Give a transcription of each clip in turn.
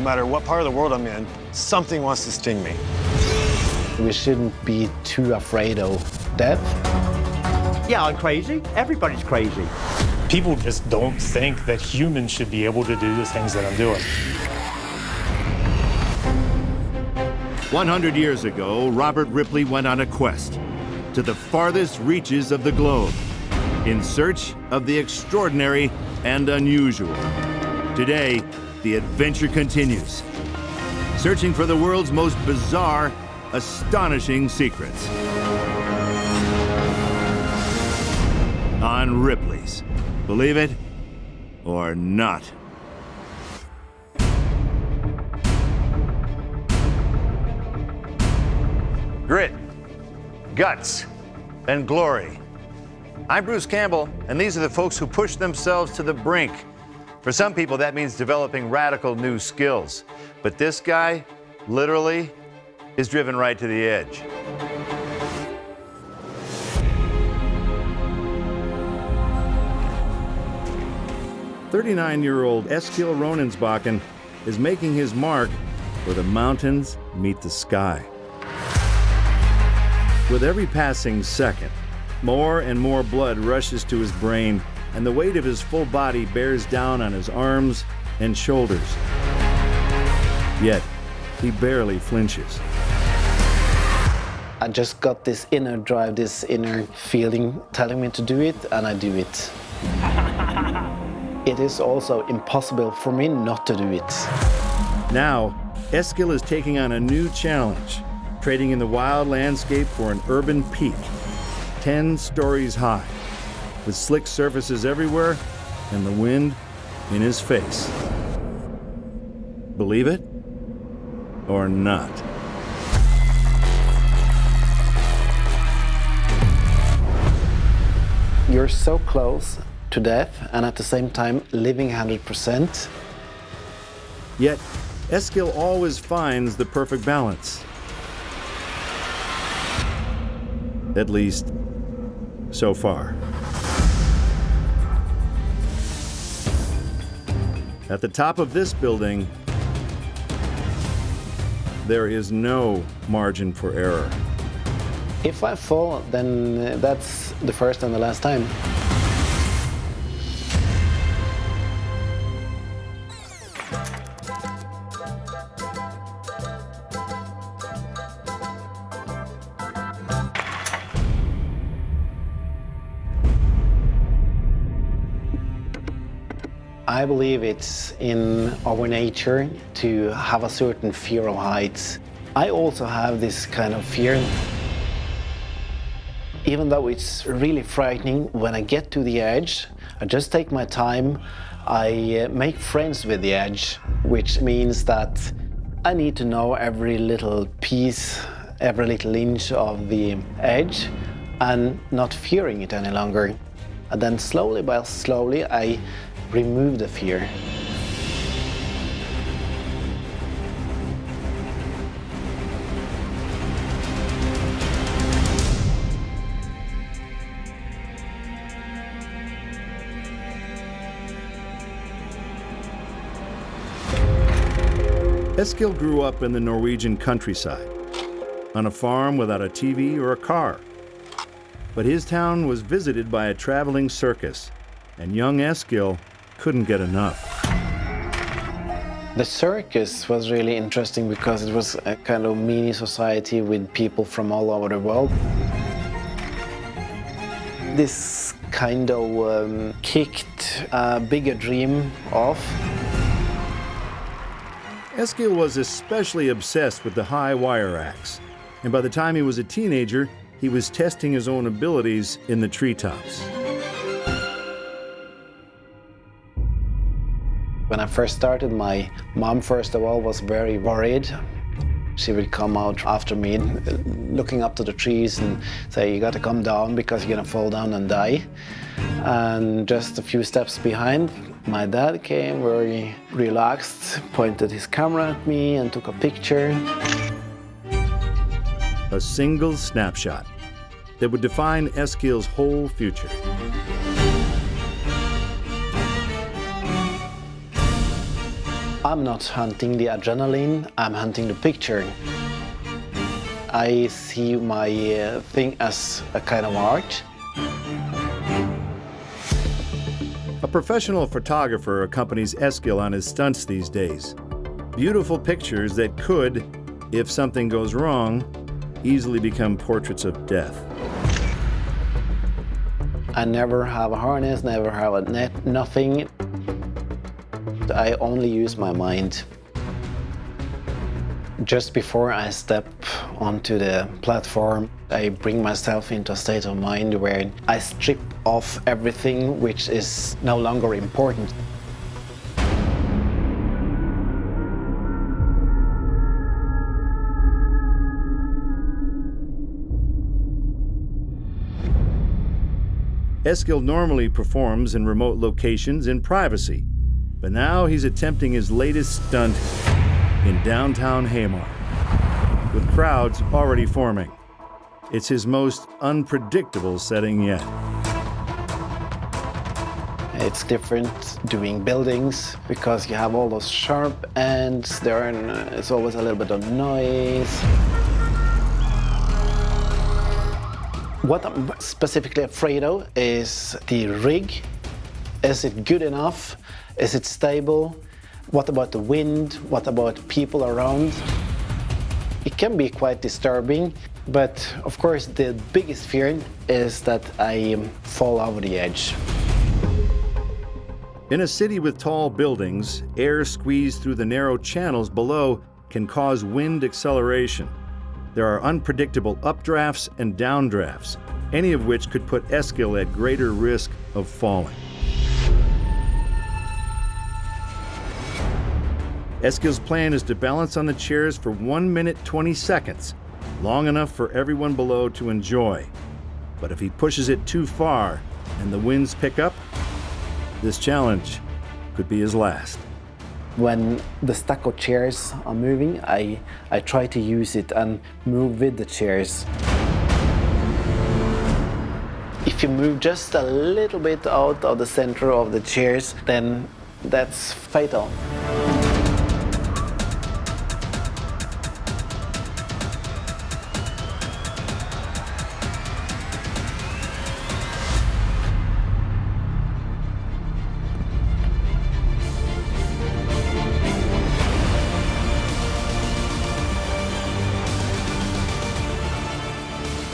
matter what part of the world I'm in, something wants to sting me. We shouldn't be too afraid of death. Yeah, I'm crazy. Everybody's crazy. People just don't think that humans should be able to do the things that I'm doing. 100 years ago, Robert Ripley went on a quest to the farthest reaches of the globe in search of the extraordinary and unusual. Today, the adventure continues, searching for the world's most bizarre, astonishing secrets. On Ripley's. Believe it or not. Grit, guts, and glory. I'm Bruce Campbell, and these are the folks who push themselves to the brink. For some people, that means developing radical new skills. But this guy, literally, is driven right to the edge. "39-year-old Eskil Ronensbakken is making his mark where the mountains meet the sky. With every passing second, more and more blood rushes to his brain, and the weight of his full body bears down on his arms and shoulders. Yet, he barely flinches. I just got this inner drive, this inner feeling telling me to do it, and I do it. It is also impossible for me not to do it. Now, Eskil is taking on a new challenge, trading in the wild landscape for an urban peak, 10 stories high, with slick surfaces everywhere and the wind in his face. Believe it or not. You're so close to death and at the same time living 100%. Yet, Eskil always finds the perfect balance. At least, so far. At the top of this building, there is no margin for error. If I fall, then that's the first and the last time. I believe it's in our nature to have a certain fear of heights. I also have this kind of fear. Even though it's really frightening, when I get to the edge, I just take my time. I make friends with the edge, which means that I need to know every little piece, every little inch of the edge, and not fearing it any longer. And then slowly by slowly, I remove the fear. Eskil grew up in the Norwegian countryside, on a farm without a TV or a car. But his town was visited by a traveling circus, and young Eskil couldn't get enough. The circus was really interesting because it was a kind of mini society with people from all over the world. This kind of kicked a bigger dream off. Eskil was especially obsessed with the high wire axe, and by the time he was a teenager, he was testing his own abilities in the treetops. When I first started, my mom, first of all, was very worried. She would come out after me, looking up to the trees and say, "You got to come down because you're gonna fall down and die." And just a few steps behind, my dad came very relaxed, pointed his camera at me and took a picture. A single snapshot that would define Eskil's whole future. I'm not hunting the adrenaline, I'm hunting the picture. I see my thing as a kind of art. A professional photographer accompanies Eskil on his stunts these days. Beautiful pictures that could, if something goes wrong, easily become portraits of death. I never have a harness, never have a net, nothing. I only use my mind. Just before I step onto the platform, I bring myself into a state of mind where I strip off everything which is no longer important. Eskil normally performs in remote locations in privacy, but now he's attempting his latest stunt in downtown Hamar, with crowds already forming. It's his most unpredictable setting yet. It's different doing buildings because you have all those sharp ends, it's always a little bit of noise. What I'm specifically afraid of is the rig. Is it good enough? Is it stable? What about the wind? What about people around? It can be quite disturbing, but of course the biggest fear is that I fall over the edge. In a city with tall buildings, air squeezed through the narrow channels below can cause wind acceleration. There are unpredictable updrafts and downdrafts, any of which could put Eskil at greater risk of falling. Eskil's plan is to balance on the chairs for 1 minute 20 seconds, long enough for everyone below to enjoy. But if he pushes it too far and the winds pick up, this challenge could be his last. When the stack of chairs are moving, I try to use it and move with the chairs. If you move just a little bit out of the center of the chairs, then that's fatal.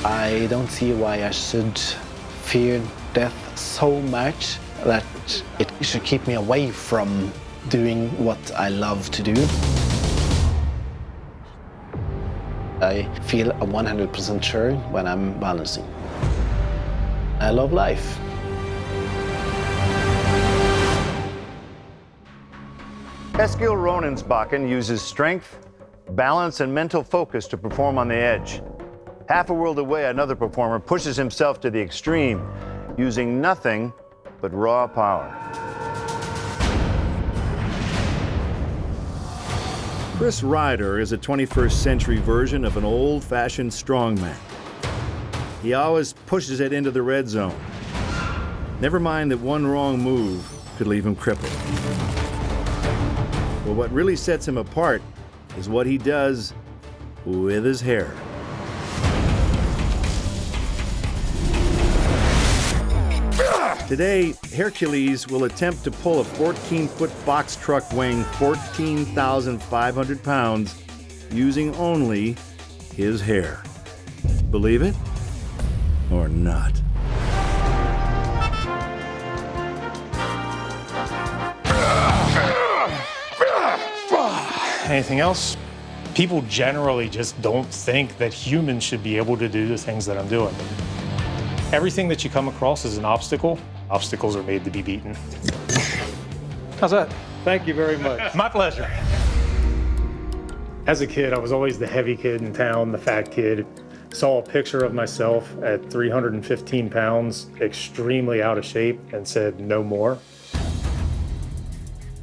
I don't see why I should fear death so much that it should keep me away from doing what I love to do. I feel 100% sure when I'm balancing. I love life. Eskil Ronensbakken uses strength, balance, and mental focus to perform on the edge. Half a world away, another performer pushes himself to the extreme, using nothing but raw power. Chris Ryder is a 21st century version of an old-fashioned strongman. He always pushes it into the red zone. Never mind that one wrong move could leave him crippled. But what really sets him apart is what he does with his hair. Today, Hercules will attempt to pull a 14-foot box truck weighing 14,500 pounds using only his hair. Believe it or not? Anything else? People generally just don't think that humans should be able to do the things that I'm doing. Everything that you come across is an obstacle. Obstacles are made to be beaten. How's that? Thank you very much. My pleasure. As a kid, I was always the heavy kid in town, the fat kid. Saw a picture of myself at 315 pounds, extremely out of shape, and said, no more.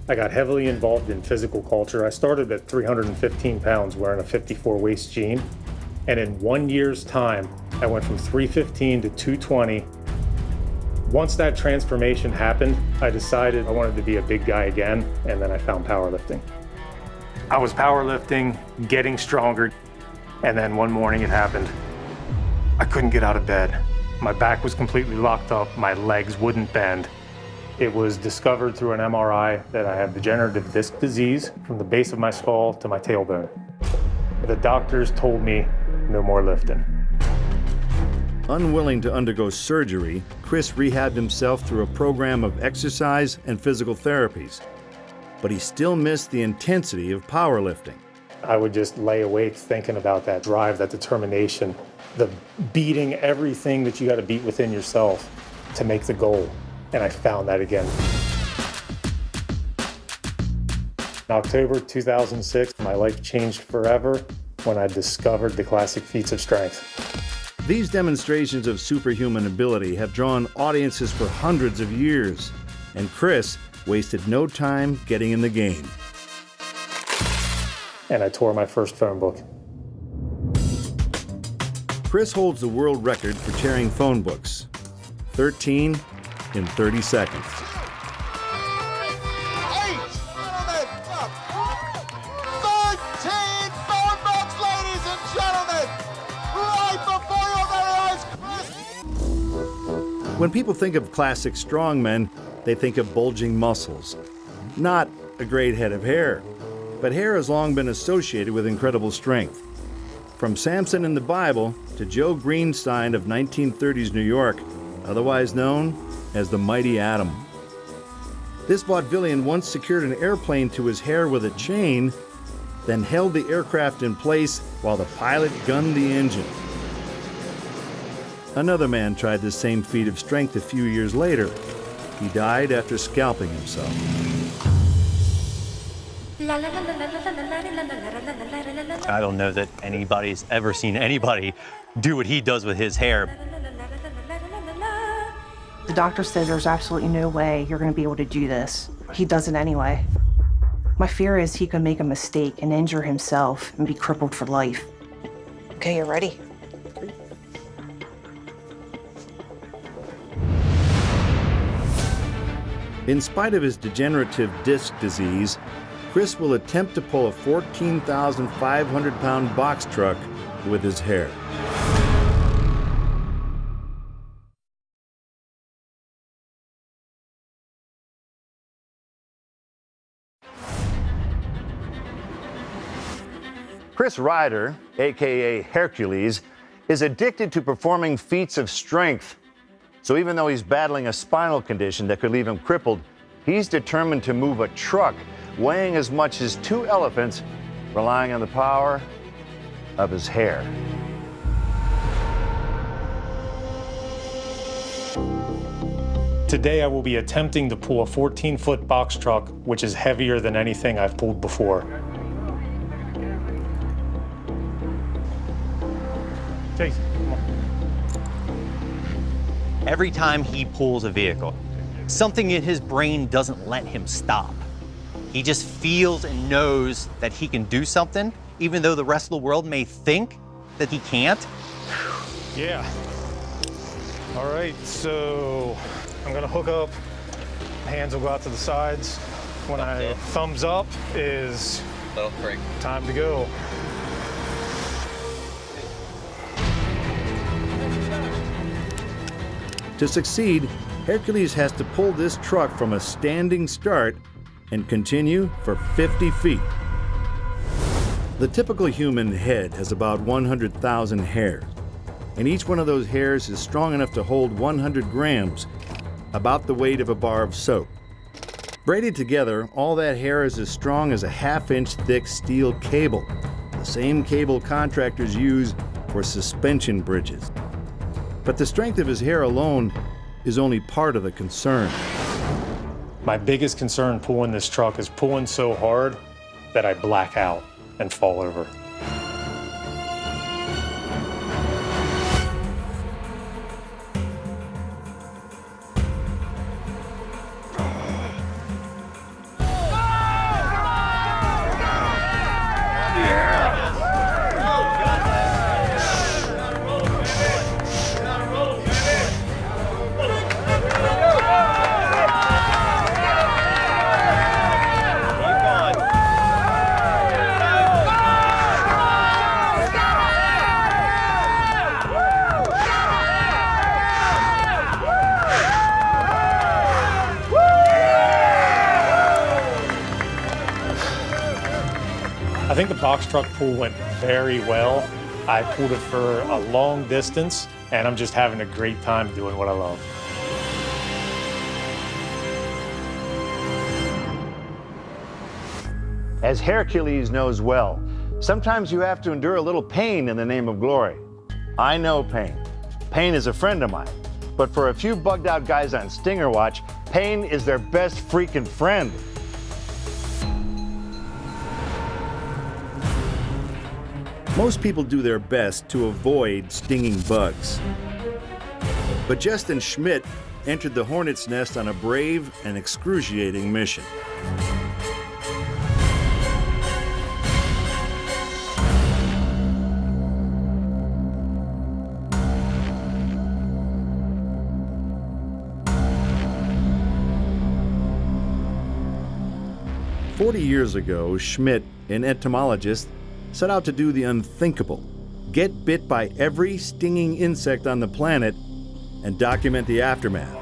I got heavily involved in physical culture. I started at 315 pounds wearing a 54 waist jean. And in 1 year's time, I went from 315 to 220. Once that transformation happened, I decided I wanted to be a big guy again, and then I found powerlifting. I was powerlifting, getting stronger, and then one morning it happened. I couldn't get out of bed. My back was completely locked up, my legs wouldn't bend. It was discovered through an MRI that I have degenerative disc disease from the base of my skull to my tailbone. The doctors told me no more lifting. Unwilling to undergo surgery, Chris rehabbed himself through a program of exercise and physical therapies. But he still missed the intensity of powerlifting. I would just lay awake thinking about that drive, that determination, the beating everything that you got to beat within yourself to make the goal. And I found that again. In October 2006, my life changed forever when I discovered the classic feats of strength. These demonstrations of superhuman ability have drawn audiences for hundreds of years, and Chris wasted no time getting in the game. And I tore my first phone book. Chris holds the world record for tearing phone books, 13 in 30 seconds. 8, 13 phone books, ladies and gentlemen, right before your very eyes. When people think of classic strongmen, they think of bulging muscles, not a great head of hair. But hair has long been associated with incredible strength. From Samson in the Bible to Joe Greenstein of 1930s New York, otherwise known as the Mighty Atom. This vaudevillian once secured an airplane to his hair with a chain, then held the aircraft in place while the pilot gunned the engine. Another man tried the same feat of strength a few years later. He died after scalping himself. I don't know that anybody's ever seen anybody do what he does with his hair. The doctor said there's absolutely no way you're going to be able to do this. He does it anyway. My fear is he could make a mistake and injure himself and be crippled for life. Okay, you're ready. In spite of his degenerative disc disease, Chris will attempt to pull a 14,500-pound box truck with his hair. Chris Ryder, aka Hercules, is addicted to performing feats of strength. So even though he's battling a spinal condition that could leave him crippled, he's determined to move a truck weighing as much as 2 elephants, relying on the power of his hair. Today I will be attempting to pull a 14-foot box truck, which is heavier than anything I've pulled before. Jason, come on. Every time he pulls a vehicle, something in his brain doesn't let him stop. He just feels and knows that he can do something, even though the rest of the world may think that he can't. Yeah. All right, so I'm gonna hook up. Hands will go out to the sides. When I thumbs up is time to go. To succeed, Hercules has to pull this truck from a standing start and continue for 50 feet. The typical human head has about 100,000 hairs, and each one of those hairs is strong enough to hold 100 grams, about the weight of a bar of soap. Braided together, all that hair is as strong as a half-inch thick steel cable, the same cable contractors use for suspension bridges. But the strength of his hair alone is only part of the concern. My biggest concern pulling this truck is pulling so hard that I black out and fall over. think the box truck pull went very well. I pulled it for a long distance, and I'm just having a great time doing what I love. As Hercules knows well, sometimes you have to endure a little pain in the name of glory. I know pain. Pain is a friend of mine. But for a few bugged out guys on Stinger Watch, pain is their best freaking friend. Most people do their best to avoid stinging bugs. But Justin Schmidt entered the hornet's nest on a brave and excruciating mission. "40 years ago, Schmidt, an entomologist, set out to do the unthinkable: get bit by every stinging insect on the planet and document the aftermath.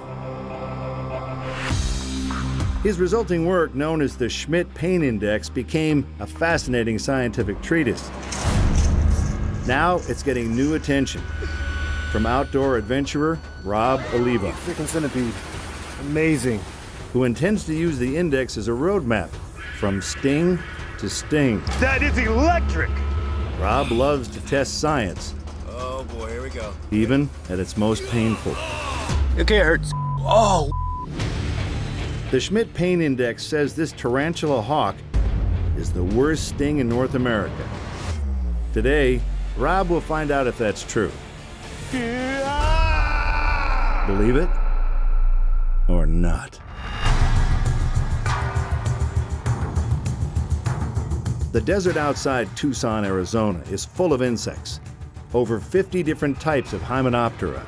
His resulting work, known as the Schmidt Pain Index, became a fascinating scientific treatise. Now it's getting new attention from outdoor adventurer Rob Oliva, Freaking centipede. Amazing. who intends to use the index as a roadmap from sting to sting. That is electric. Rob loves to test science, Oh boy, here we go. even at its most painful. Okay, it hurts. Oh. The Schmidt Pain Index says this tarantula hawk is the worst sting in North America. Today, Rob will find out if that's true. Believe it or not. The desert outside Tucson, Arizona is full of insects. Over 50 different types of Hymenoptera,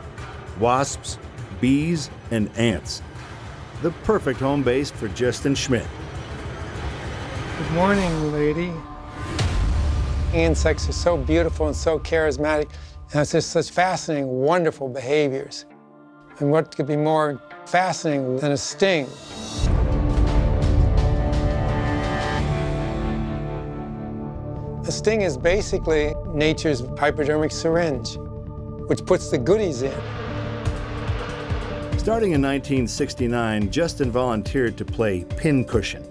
wasps, bees, and ants. The perfect home base for Justin Schmidt. Good morning, lady. Insects are so beautiful and so charismatic, and it's just such fascinating, wonderful behaviors. And what could be more fascinating than a sting? A sting is basically nature's hypodermic syringe, which puts the goodies in. Starting in 1969, Justin volunteered to play pincushion.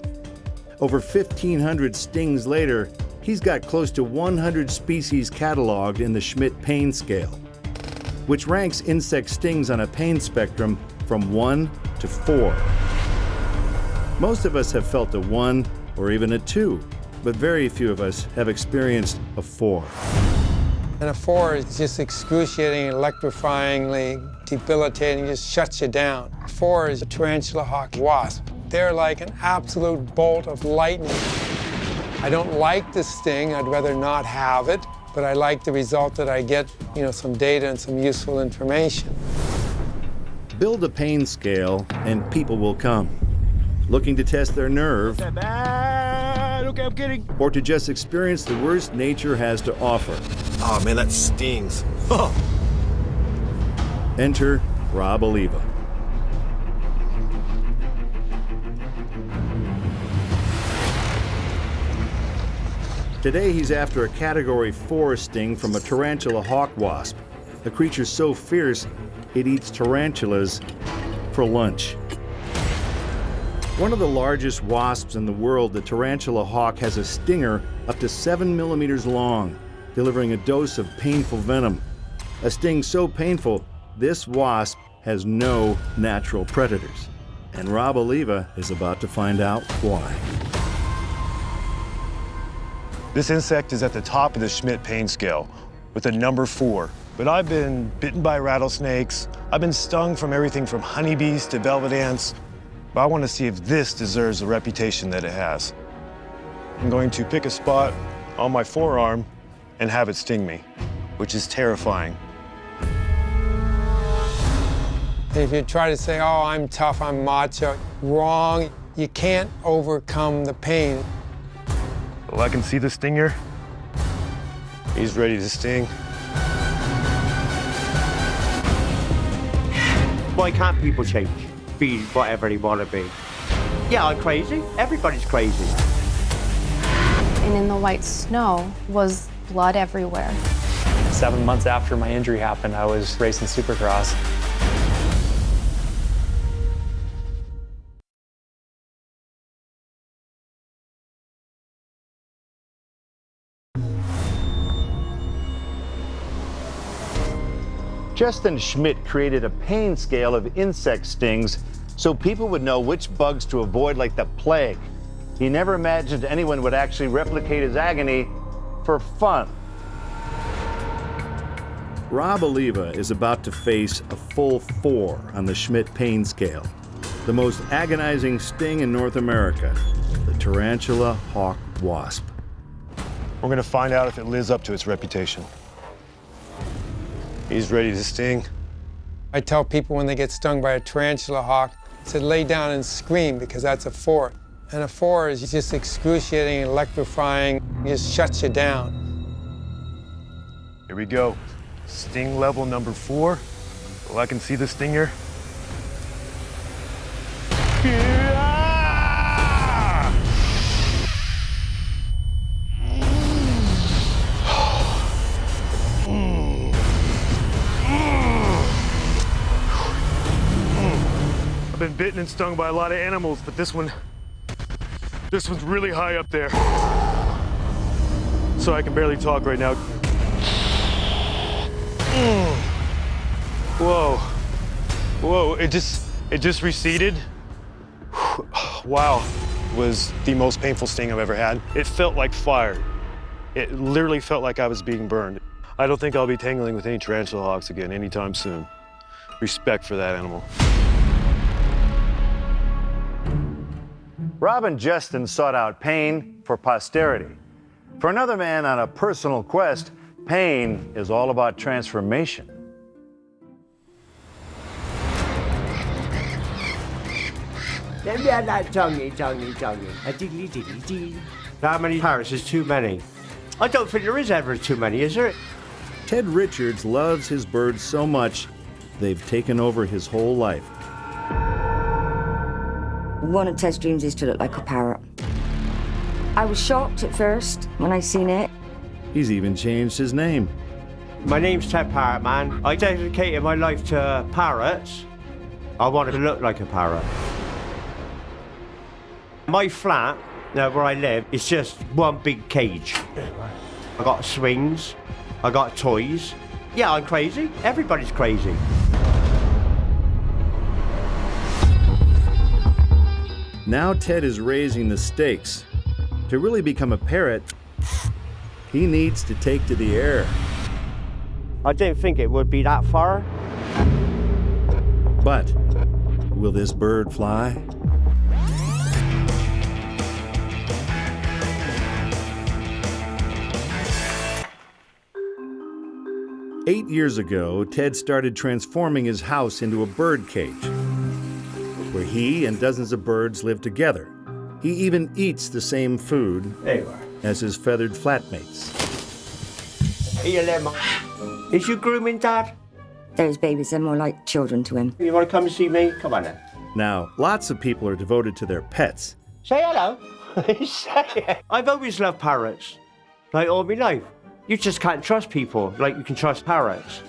Over 1,500 stings later, he's got close to 100 species cataloged in the Schmidt Pain Scale, which ranks insect stings on a pain spectrum from 1 to 4. Most of us have felt a 1 or even a 2, but very few of us have experienced a 4. And a 4 is just excruciating, electrifyingly debilitating, just shuts you down. 4 is a tarantula hawk wasp. They're like an absolute bolt of lightning. I don't like the sting, I'd rather not have it, but I like the result that I get, some data and some useful information. Build a pain scale and people will come, looking to test their nerve, Okay, I'm kidding. or to just experience the worst nature has to offer. Oh man, that stings. Oh. Enter Rob Oliva. Today he's after a Category 4 sting from a tarantula hawk wasp, a creature so fierce it eats tarantulas for lunch. One of the largest wasps in the world, the tarantula hawk has a stinger up to 7 millimeters long, delivering a dose of painful venom. A sting so painful, this wasp has no natural predators. And Rob Oliva is about to find out why. This insect is at the top of the Schmidt pain scale with a number 4. But I've been bitten by rattlesnakes. I've been stung from everything from honeybees to velvet ants. But I want to see if this deserves the reputation that it has. I'm going to pick a spot on my forearm and have it sting me, which is terrifying. If you try to say, oh, I'm tough, I'm macho, wrong. You can't overcome the pain. Well, I can see the stinger. He's ready to sting. Why can't people change? Be whatever they want to be. Yeah, I'm crazy. Everybody's crazy. And in the white snow was blood everywhere. 7 months after my injury happened, I was racing Supercross. Justin Schmidt created a pain scale of insect stings so people would know which bugs to avoid like the plague. He never imagined anyone would actually replicate his agony for fun. Rob Oliva is about to face a full 4 on the Schmidt pain scale. The most agonizing sting in North America, the tarantula hawk wasp. We're gonna find out if it lives up to its reputation. He's ready to sting. I tell people when they get stung by a tarantula hawk, I said lay down and scream because that's a 4. And a 4 is just excruciating, electrifying, it just shuts you down. Here we go. Sting level number 4. Well, I can see the stinger. I've been bitten and stung by a lot of animals, but this one's really high up there. So I can barely talk right now. Whoa. Whoa, it just receded. Wow, was the most painful sting I've ever had. It felt like fire. It literally felt like I was being burned. I don't think I'll be tangling with any tarantula hawks again anytime soon. Respect for that animal. Rob and Justin sought out pain for posterity. For another man on a personal quest, pain is all about transformation. Let me have that tonguey. A diggly. How many parrots is too many? I don't think there is ever too many, is there? Ted Richards loves his birds so much, they've taken over his whole life. One of Ted's dreams is to look like a parrot. I was shocked at first when I seen it. He's even changed his name. My name's Ted Parrot Man. I dedicated my life to parrots. I wanted to look like a parrot. My flat, where I live, is just one big cage. I got swings, I got toys. Yeah, I'm crazy. Everybody's crazy. Now Ted is raising the stakes. To really become a parrot, he needs to take to the air. I didn't think it would be that far. But will this bird fly? Eight years ago, Ted started transforming his house into a bird cage, where he and dozens of birds live together. He even eats the same food as his feathered flatmates. Here, Lemon. Is you grooming, Dad? Those babies are more like children to him. You want to come and see me? Come on then. Now, lots of people are devoted to their pets. Say hello. Say it. I've always loved parrots, like all my life. You just can't trust people like you can trust parrots.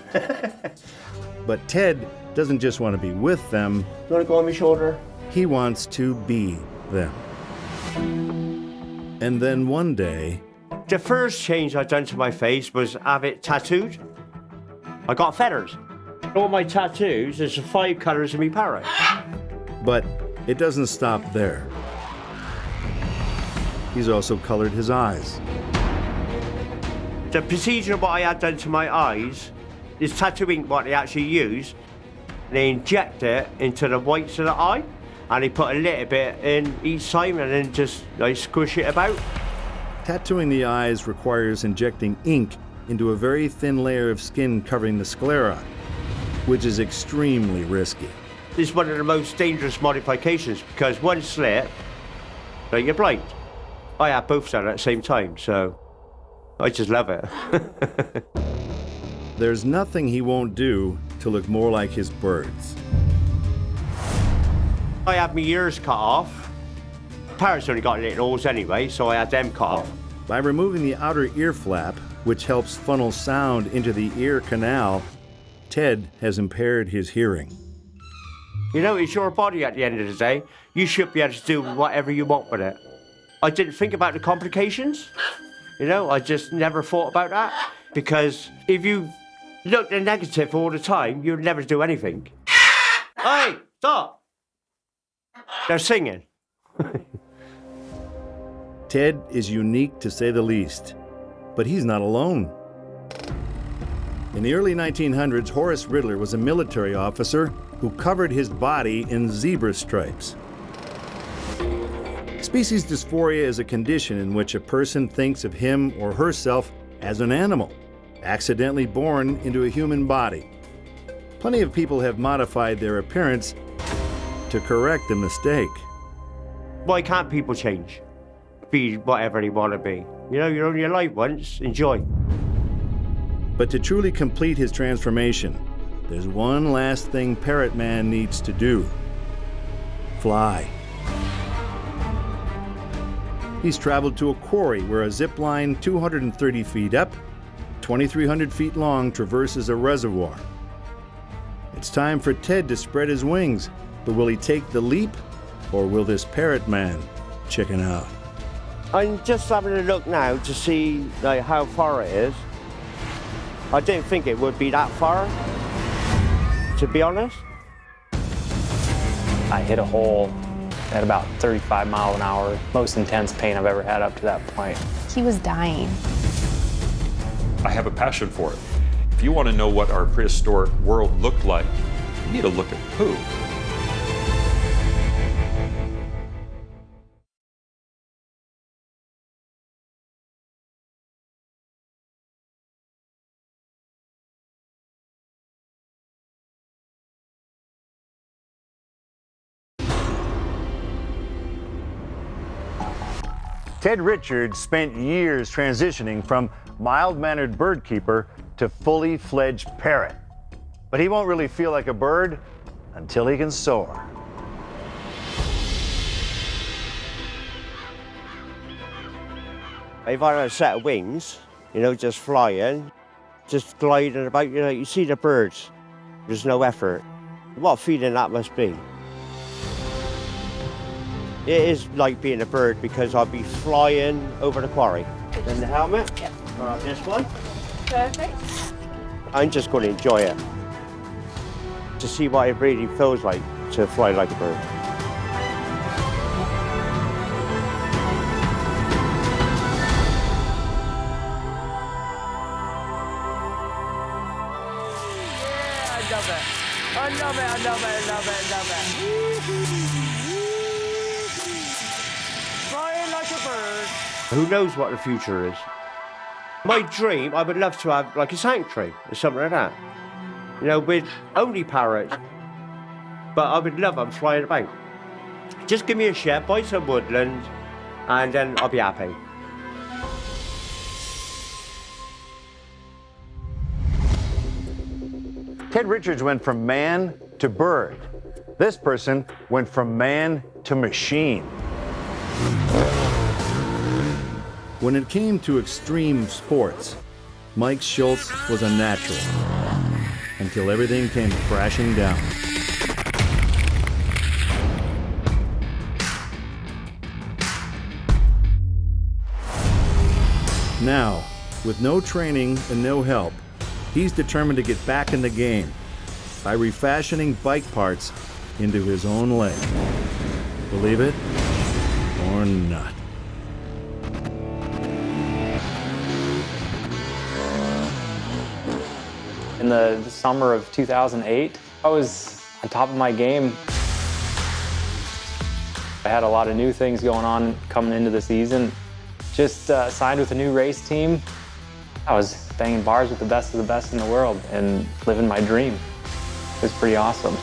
But Ted doesn't just want to be with them. You want to go on my shoulder? He wants to be them. And then one day... The first change I done to my face was have it tattooed. I got feathers. All my tattoos, there's 5 colours of me parrot. But it doesn't stop there. He's also colored his eyes. The procedure what I had done to my eyes is tattooing what they actually use. They inject it into the whites of the eye, and they put a little bit in each time and then just like squish it about. Tattooing the eyes requires injecting ink into a very thin layer of skin covering the sclera, which is extremely risky. This is one of the most dangerous modifications because one slip, like you're blind. I had both done at the same time, so I just love it. There's nothing he won't do to look more like his birds. I had my ears cut off. Parrots only got little holes anyway, so I had them cut off. By removing the outer ear flap, which helps funnel sound into the ear canal, Ted has impaired his hearing. You know, it's your body at the end of the day. You should be able to do whatever you want with it. I didn't think about the complications. You know, I just never thought about that. Because if you looked at negative all the time, you'd never do anything. Hey, stop! They're singing. Ted is unique to say the least, but he's not alone. In the early 1900s, Horace Riddler was a military officer who covered his body in zebra stripes. Species dysphoria is a condition in which a person thinks of him or herself as an animal, accidentally born into a human body. Plenty of people have modified their appearance to correct the mistake. Why can't people change? Be whatever they want to be. You know, you're only alive once, enjoy. But to truly complete his transformation, there's one last thing Parrot Man needs to do: fly. He's traveled to a quarry where a zip line 230 feet up, 2,300 feet long, traverses a reservoir. It's time for Ted to spread his wings, but will he take the leap, or will this Parrot Man chicken out? I'm just having a look now to see how far it is. I didn't think it would be that far, to be honest. I hit a hole at about 35 miles an hour, most intense pain I've ever had up to that point. He was dying. I have a passion for it. If you want to know what our prehistoric world looked like, you need to look at poo. Ted Richards spent years transitioning from mild-mannered bird keeper to fully fledged parrot. But he won't really feel like a bird until he can soar. If I had a set of wings, you know, just flying, just gliding about, you know, you see the birds. There's no effort. What a feeling that must be. It is like being a bird because I'll be flying over the quarry. Then the helmet, this one. Perfect. I'm just going to enjoy it. To see what it really feels like to fly like a bird. I love it, I love it, I love it, I love it. Flying like a bird. Who knows what the future is? My dream, I would love to have like a sanctuary or something like that. You know, with only parrots. But I would love them flying about. Just give me a shed, buy some woodland, and then I'll be happy. Ted Richards went from man to bird. This person went from man to machine. When it came to extreme sports, Mike Schultz was a natural, until everything came crashing down. Now, with no training and no help, he's determined to get back in the game by refashioning bike parts into his own leg. Believe it or not. In the summer of 2008, I was on top of my game. I had a lot of new things going on coming into the season. Just signed with a new race team. I was banging bars with the best of the best in the world and living my dream. It was pretty awesome.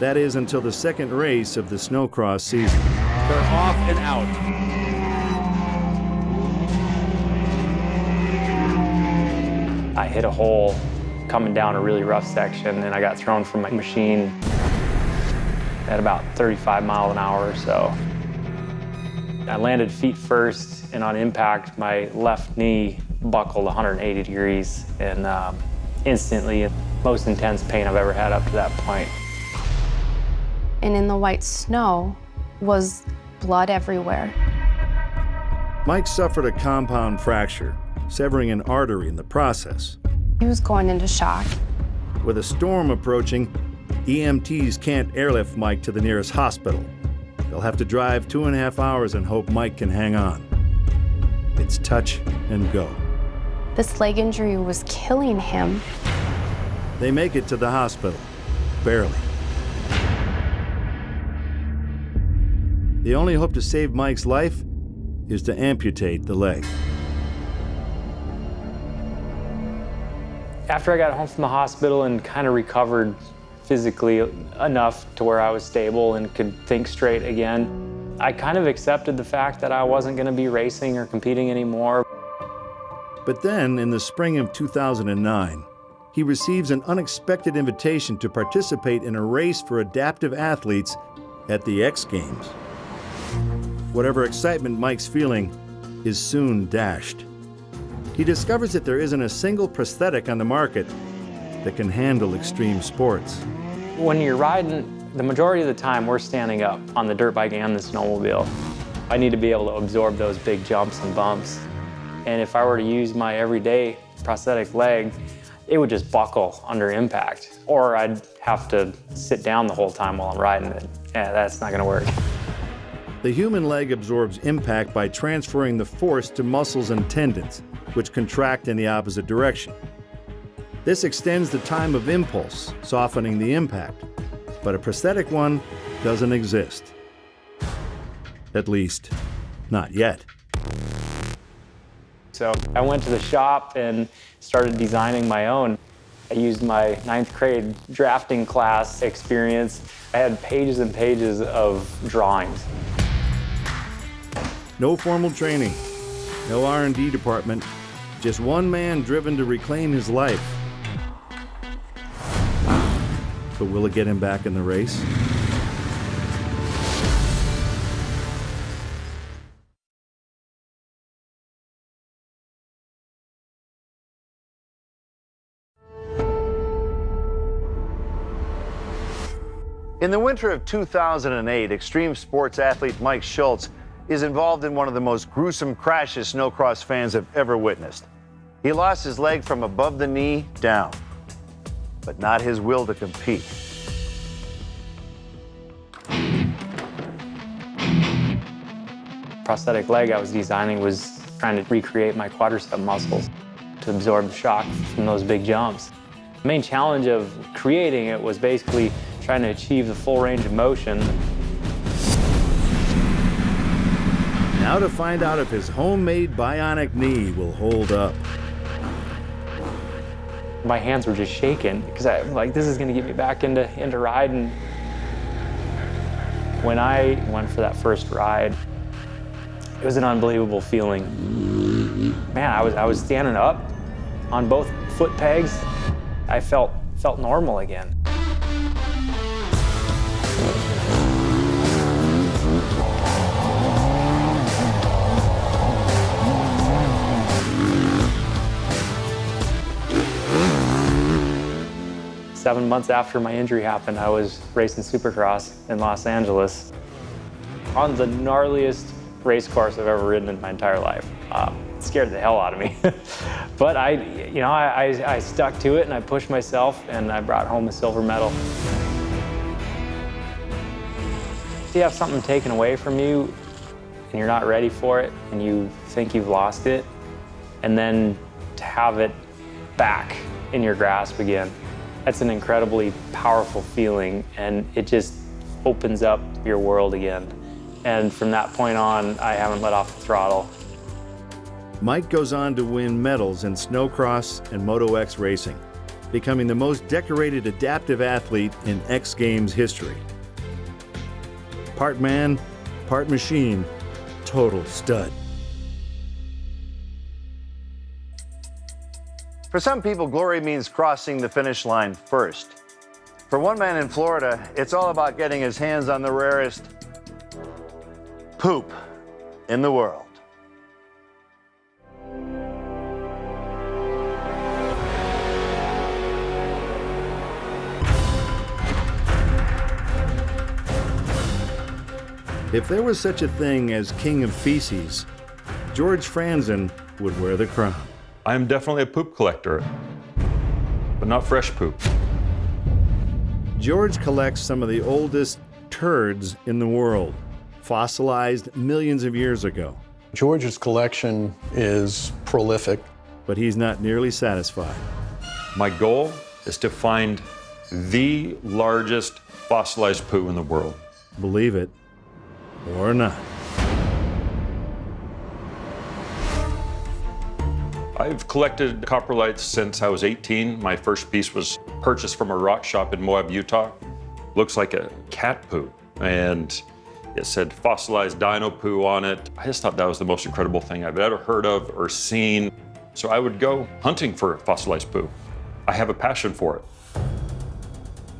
That is until the second race of the snowcross season. They're off and out. I hit a hole coming down a really rough section, and I got thrown from my machine at about 35 miles an hour or so. I landed feet first, and on impact, my left knee buckled 180 degrees, and instantly, most intense pain I've ever had up to that point. And in the white snow was blood everywhere. Mike suffered a compound fracture, severing an artery in the process. He was going into shock. With a storm approaching, EMTs can't airlift Mike to the nearest hospital. They'll have to drive 2.5 hours and hope Mike can hang on. It's touch and go. This leg injury was killing him. They make it to the hospital, barely. The only hope to save Mike's life is to amputate the leg. After I got home from the hospital and kind of recovered physically enough to where I was stable and could think straight again, I kind of accepted the fact that I wasn't going to be racing or competing anymore. But then, in the spring of 2009, he receives an unexpected invitation to participate in a race for adaptive athletes at the X Games. Whatever excitement Mike's feeling is soon dashed. He discovers that there isn't a single prosthetic on the market that can handle extreme sports. When you're riding, the majority of the time we're standing up on the dirt bike and the snowmobile. I need to be able to absorb those big jumps and bumps. And if I were to use my everyday prosthetic leg, it would just buckle under impact. Or I'd have to sit down the whole time while I'm riding it. Yeah, that's not gonna work. The human leg absorbs impact by transferring the force to muscles and tendons, which contract in the opposite direction. This extends the time of impulse, softening the impact. But a prosthetic one doesn't exist. At least, not yet. So I went to the shop and started designing my own. I used my 9th grade drafting class experience. I had pages and pages of drawings. No formal training, no R&D department, just one man driven to reclaim his life. But will it get him back in the race? In the winter of 2008, extreme sports athlete Mike Schultz is involved in one of the most gruesome crashes snowcross fans have ever witnessed. He lost his leg from above the knee down, but not his will to compete. Prosthetic leg I was designing was trying to recreate my quadricep muscles to absorb the shock from those big jumps. The main challenge of creating it was basically trying to achieve the full range of motion. Now to find out if his homemade bionic knee will hold up. My hands were just shaking because I was like, this is going to get me back into riding. When I went for that first ride, it was an unbelievable feeling. Man, I was standing up on both foot pegs. I felt normal again. Seven months after my injury happened, I was racing Supercross in Los Angeles on the gnarliest race course I've ever ridden in my entire life. It scared the hell out of me. But I stuck to it and I pushed myself and I brought home a silver medal. If you have something taken away from you and you're not ready for it and you think you've lost it, and then to have it back in your grasp again, that's an incredibly powerful feeling, and it just opens up your world again. And from that point on, I haven't let off the throttle. Mike goes on to win medals in snowcross and Moto X racing, becoming the most decorated adaptive athlete in X Games history. Part man, part machine, total stud. For some people, glory means crossing the finish line first. For one man in Florida, it's all about getting his hands on the rarest poop in the world. If there was such a thing as king of feces, George Franzen would wear the crown. I am definitely a poop collector, but not fresh poop. George collects some of the oldest turds in the world, fossilized millions of years ago. George's collection is prolific. But he's not nearly satisfied. My goal is to find the largest fossilized poo in the world. Believe it or not. I've collected coprolites since I was 18. My first piece was purchased from a rock shop in Moab, Utah. Looks like a cat poo, and it said fossilized dino poo on it. I just thought that was the most incredible thing I've ever heard of or seen. So I would go hunting for fossilized poo. I have a passion for it.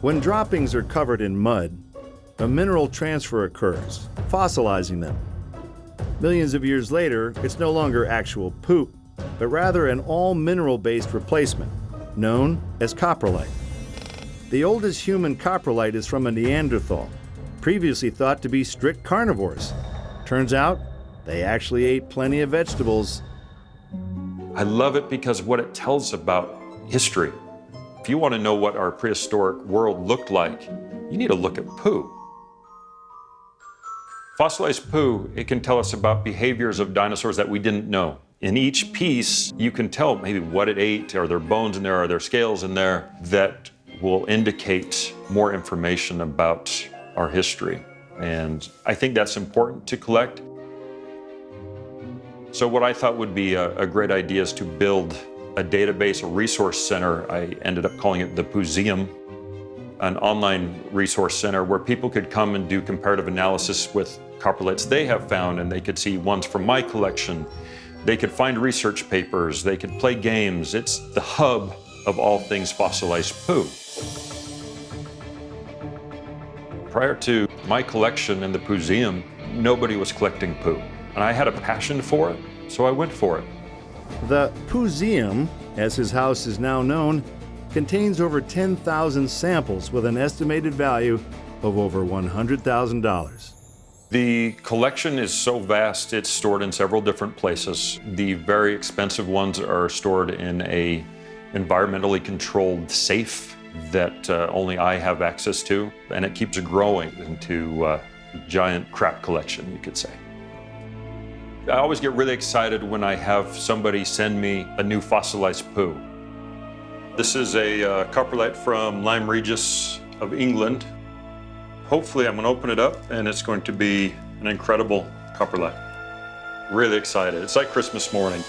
When droppings are covered in mud, a mineral transfer occurs, fossilizing them. Millions of years later, it's no longer actual poop, but rather an all-mineral-based replacement, known as coprolite. The oldest human coprolite is from a Neanderthal, previously thought to be strict carnivores. Turns out, they actually ate plenty of vegetables. I love it because what it tells about history. If you want to know what our prehistoric world looked like, you need to look at poo. Fossilized poo, it can tell us about behaviors of dinosaurs that we didn't know. In each piece, you can tell maybe what it ate, are there bones in there, are there scales in there, that will indicate more information about our history. And I think that's important to collect. So what I thought would be a great idea is to build a database, a resource center. I ended up calling it the Pooseum, an online resource center where people could come and do comparative analysis with coprolites they have found, and they could see ones from my collection. They could find research papers, they could play games. It's the hub of all things fossilized poo. Prior to my collection in the Pooseum, nobody was collecting poo. And I had a passion for it, so I went for it. The Pooseum, as his house is now known, contains over 10,000 samples with an estimated value of over $100,000. The collection is so vast, it's stored in several different places. The very expensive ones are stored in a environmentally controlled safe that only I have access to, and it keeps growing into a giant crap collection, you could say. I always get really excited when I have somebody send me a new fossilized poo. This is a coprolite from Lyme Regis of England. Hopefully I'm going to open it up and it's going to be an incredible coprolite. Really excited. It's like Christmas morning.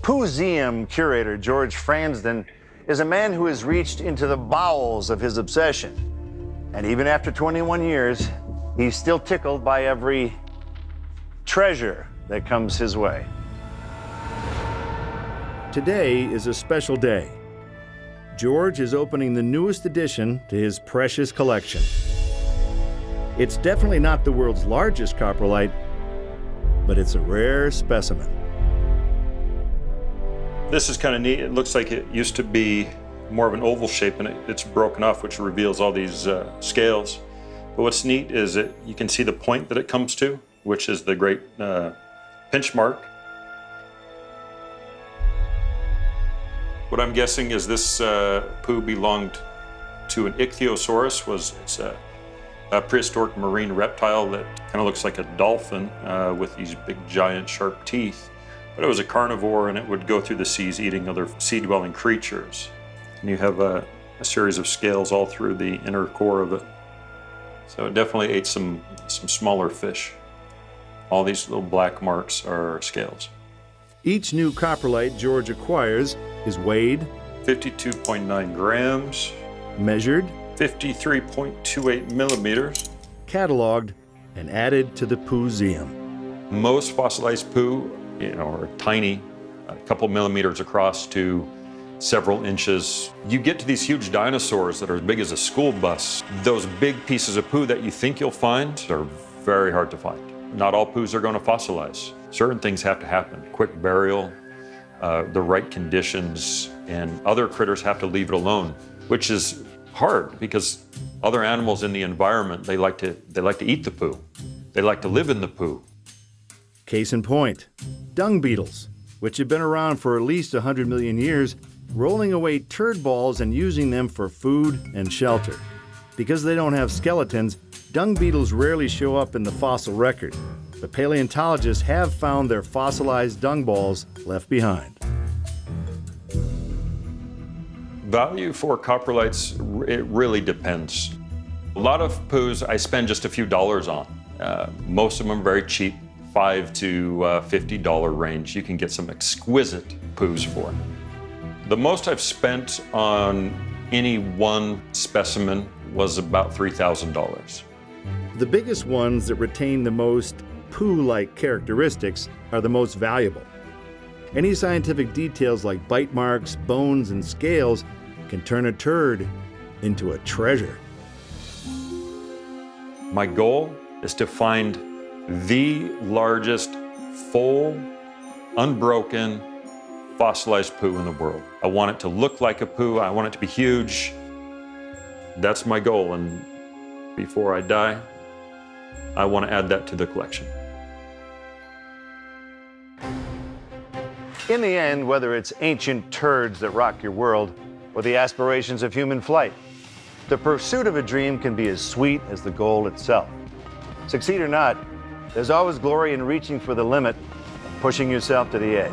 Pooseum curator George Franzen is a man who has reached into the bowels of his obsession. And even after 21 years, he's still tickled by every treasure that comes his way. Today is a special day. George is opening the newest addition to his precious collection. It's definitely not the world's largest coprolite, but it's a rare specimen. This is kind of neat. It looks like it used to be more of an oval shape, and it's broken off, which reveals all these scales. But what's neat is that you can see the point that it comes to, which is the great pinch mark. What I'm guessing is this poo belonged to an ichthyosaurus. It's a prehistoric marine reptile that kind of looks like a dolphin with these big, giant, sharp teeth. But it was a carnivore, and it would go through the seas eating other sea-dwelling creatures. And you have a series of scales all through the inner core of it. So it definitely ate some smaller fish. All these little black marks are scales. Each new coprolite George acquires is weighed, 52.9 grams, measured, 53.28 millimeters, cataloged, and added to the Pooseum. Most fossilized poo, are tiny, a couple millimeters across to several inches. You get to these huge dinosaurs that are as big as a school bus. Those big pieces of poo that you think you'll find are very hard to find. Not all poos are going to fossilize. Certain things have to happen. Quick burial, the right conditions, and other critters have to leave it alone, which is hard because other animals in the environment, they like to eat the poo. They like to live in the poo. Case in point, dung beetles, which have been around for at least 100 million years, rolling away turd balls and using them for food and shelter. Because they don't have skeletons, dung beetles rarely show up in the fossil record, but paleontologists have found their fossilized dung balls left behind. Value for coprolites, it really depends. A lot of poos I spend just a few dollars on. Most of them are very cheap, $5 to $50 range. You can get some exquisite poos for. The most I've spent on any one specimen was about $3,000. The biggest ones that retain the most poo-like characteristics are the most valuable. Any scientific details like bite marks, bones, and scales can turn a turd into a treasure. My goal is to find the largest, full, unbroken, fossilized poo in the world. I want it to look like a poo. I want it to be huge. That's my goal, and before I die, I want to add that to the collection. In the end, whether it's ancient turds that rock your world or the aspirations of human flight, the pursuit of a dream can be as sweet as the goal itself. Succeed or not, there's always glory in reaching for the limit, pushing yourself to the edge.